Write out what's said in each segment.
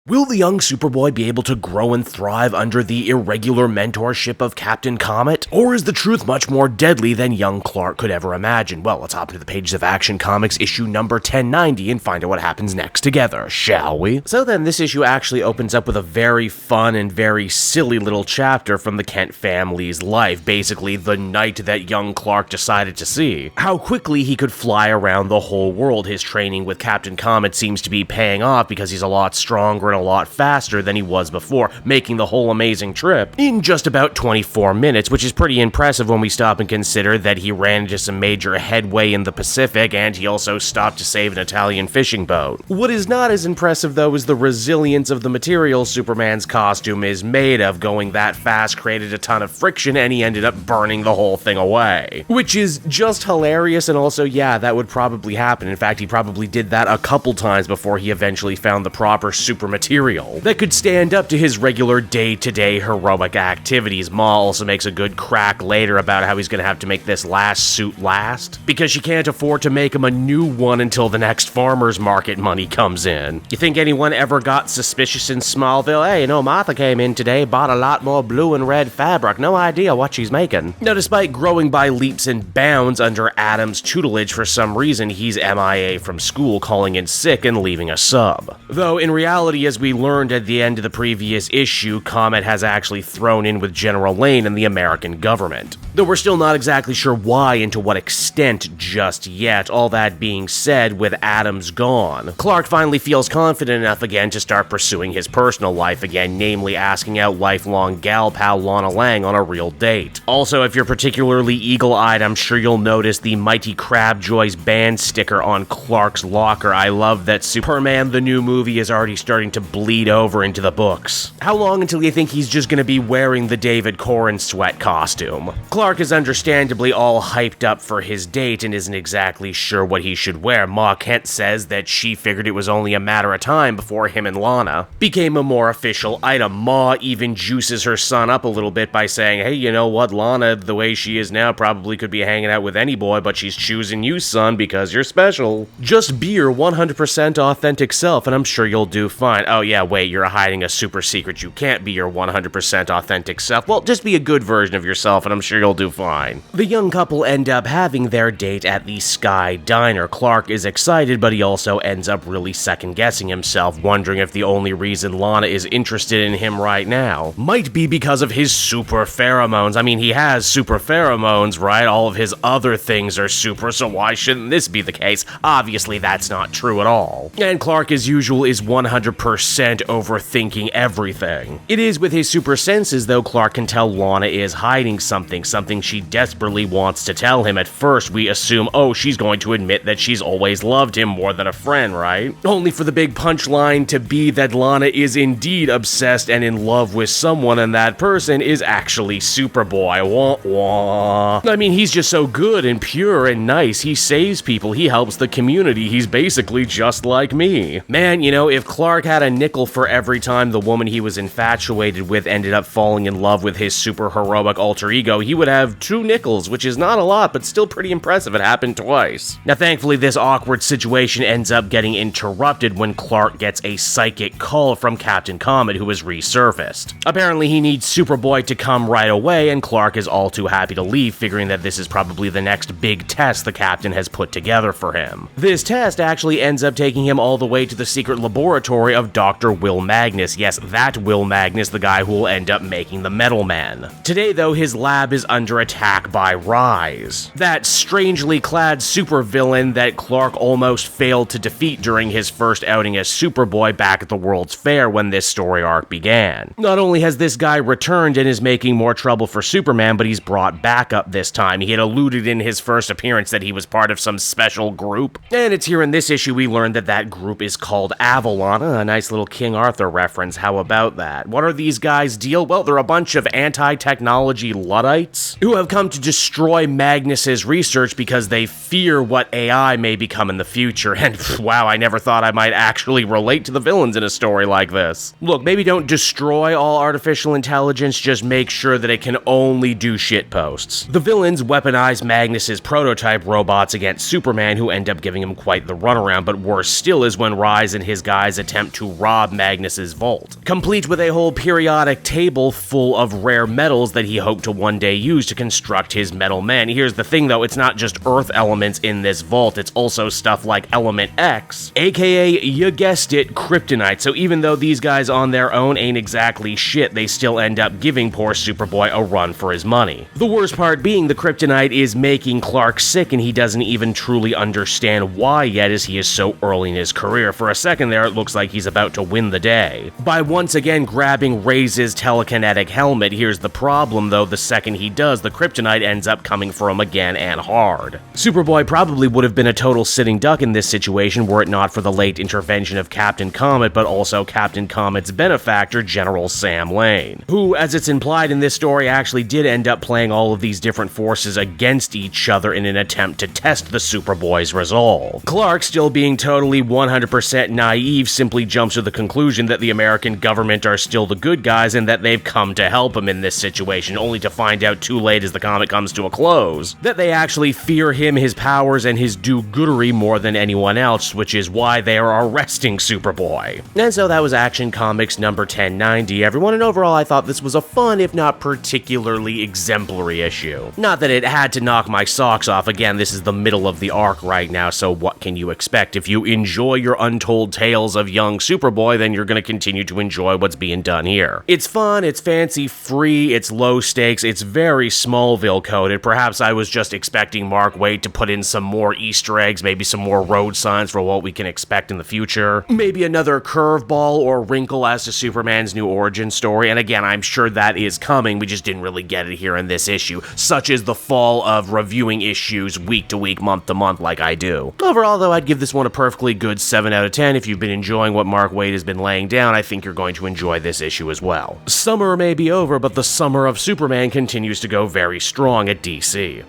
Will the young Superboy be able to grow and thrive under the irregular mentorship of Captain Comet? Or is the truth much more deadly than young Clark could ever imagine? Well, let's hop into the pages of Action Comics issue number 1090 and find out what happens next together, shall we? So then, this issue actually opens up with a very fun and very silly little chapter from the Kent family's life, basically the night that young Clark decided to see. How quickly he could fly around the whole world. His training with Captain Comet seems to be paying off because he's a lot stronger and a lot faster than he was before, making the whole amazing trip in just about 24 minutes, which is pretty impressive when we stop and consider that he ran into some major headway in the Pacific and he also stopped to save an Italian fishing boat. What is not as impressive though is the resilience of the material Superman's costume is made of. Going that fast created a ton of friction and he ended up burning the whole thing away, which is just hilarious. And also, yeah, that would probably happen. In fact, he probably did that a couple times before he eventually found the proper super material that could stand up to his regular day-to-day heroic activities. Ma also makes a good crack later about how he's gonna have to make this last suit last, because she can't afford to make him a new one until the next farmer's market money comes in. You think anyone ever got suspicious in Smallville? Hey, Martha came in today, bought a lot more blue and red fabric, no idea what she's making. Now, despite growing by leaps and bounds under Adam's tutelage, for some reason he's MIA from school, calling in sick and leaving a sub. Though in reality, as we learned at the end of the previous issue, Comet has actually thrown in with General Lane and the American government. Though we're still not exactly sure why and to what extent just yet. All that being said, with Adams gone, Clark finally feels confident enough again to start pursuing his personal life again, namely asking out lifelong gal pal Lana Lang on a real date. Also, if you're particularly eagle-eyed, I'm sure you'll notice the Mighty Crabjoy's band sticker on Clark's locker. I love that Superman the new movie is already starting to bleed over into the books. How long until you think he's just gonna be wearing the David Corn sweat costume? Clark is understandably all hyped up for his date and isn't exactly sure what he should wear. Ma Kent says that she figured it was only a matter of time before him and Lana became a more official item. Ma even juices her son up a little bit by saying, hey, you know what, Lana, the way she is now, probably could be hanging out with any boy, but she's choosing you, son, because you're special. Just be your 100% authentic self and I'm sure you'll do fine. Oh yeah, wait, you're hiding a super secret. You can't be your 100% authentic self. Well, just be a good version of yourself and I'm sure you'll do fine. The young couple end up having their date at the Sky Diner. Clark is excited, but he also ends up really second-guessing himself, wondering if the only reason Lana is interested in him right now might be because of his super pheromones. I mean, he has super pheromones, right? All of his other things are super, so why shouldn't this be the case? Obviously, that's not true at all. And Clark, as usual, is 100% overthinking everything. It is with his super senses, though, Clark can tell Lana is hiding something she desperately wants to tell him. At first, we assume, oh, she's going to admit that she's always loved him more than a friend, right? Only for the big punchline to be that Lana is indeed obsessed and in love with someone, and that person is actually Superboy. Wah wah. I mean, he's just so good and pure and nice. He saves people. He helps the community. He's basically just like me. Man, if Clark had a nickel for every time the woman he was infatuated with ended up falling in love with his super heroic alter ego, he would have 2 nickels, which is not a lot, but still pretty impressive. It happened twice. Now, thankfully, this awkward situation ends up getting interrupted when Clark gets a psychic call from Captain Comet, who has resurfaced. Apparently, he needs Superboy to come right away, and Clark is all too happy to leave, figuring that this is probably the next big test the Captain has put together for him. This test actually ends up taking him all the way to the secret laboratory of Dr. Will Magnus. Yes, that Will Magnus, the guy who will end up making the Metal Man. Today, though, his lab is under attack by Rise, that strangely clad supervillain that Clark almost failed to defeat during his first outing as Superboy back at the World's Fair when this story arc began. Not only has this guy returned and is making more trouble for Superman, but he's brought back up this time. He had alluded in his first appearance that he was part of some special group, and it's here in this issue we learned that that group is called Avalon. A nice little King Arthur reference. How about that? What are these guys' deal? Well, they're a bunch of anti-technology Luddites who have come to destroy Magnus's research because they fear what AI may become in the future. And wow, I never thought I might actually relate to the villains in a story like this. Look, maybe don't destroy all artificial intelligence, just make sure that it can only do shitposts. The villains weaponize Magnus's prototype robots against Superman, who end up giving him quite the runaround, but worse still is when Rise and his guys attempt to rob Magnus's vault, complete with a whole periodic table full of rare metals that he hoped to one day use to construct his metal men. Here's the thing though, it's not just earth elements in this vault, it's also stuff like Element X, aka, you guessed it, kryptonite. So even though these guys on their own ain't exactly shit, they still end up giving poor Superboy a run for his money. The worst part being the kryptonite is making Clark sick, and he doesn't even truly understand why yet, as he is so early in his career. For a second there, it looks like he's about to win the day by once again grabbing Ray's telekinetic helmet. Here's the problem though, the second he does, the kryptonite ends up coming for him again and hard. Superboy probably would have been a total sitting duck in this situation were it not for the late intervention of Captain Comet, but also Captain Comet's benefactor, General Sam Lane, who, as it's implied in this story, actually did end up playing all of these different forces against each other in an attempt to test the Superboy's resolve. Clark, still being totally 100% naive, simply jumps to the conclusion that the American government are still the good guys and that they've come to help him in this situation, only to find out too late as the comet comes to a close that they actually fear him, his powers, and his do-goodery more than anyone else, which is why they are arresting Superboy. And so that was Action Comics number 1090, everyone, and overall I thought this was a fun, if not particularly exemplary issue. Not that it had to knock my socks off, again, this is the middle of the arc right now, so what can you expect? If you enjoy your untold tales of young Superboy, then you're gonna continue to enjoy what's being done here. It's fun, it's fancy free, it's low stakes, it's very Smallville coded. Perhaps I was just expecting Mark Waid to put in some more Easter eggs, maybe some more road signs for what we can expect in the future. Maybe another curveball or wrinkle as to Superman's new origin story, and again, I'm sure that is coming, we just didn't really get it here in this issue, such is the fall of reviewing issues week to week, month to month like I do. Overall though, I'd give this one a perfectly good 7 out of 10. If you've been enjoying what Mark Waid has been laying down, I think you're going to enjoy this issue as well. Summer may be over, but the summer of Superman continues to go very strong at DC.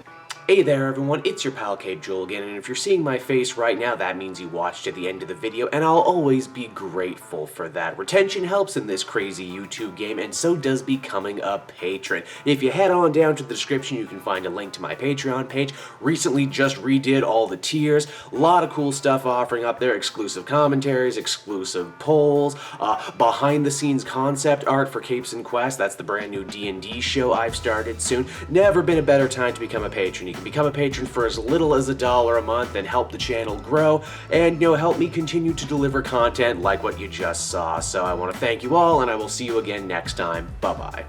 Hey there everyone, it's your pal Cape Joel again, and if you're seeing my face right now, that means you watched to the end of the video, and I'll always be grateful for that. Retention helps in this crazy YouTube game, and so does becoming a patron. If you head on down to the description, you can find a link to my Patreon page. Recently just redid all the tiers, a lot of cool stuff offering up there, exclusive commentaries, exclusive polls, behind the scenes concept art for Capes and Quest, that's the brand new D&D show I've started soon. Never been a better time to become a patron. You can become a patron for as little as $1 a month and help the channel grow and, help me continue to deliver content like what you just saw. So I want to thank you all, and I will see you again next time. Bye-bye.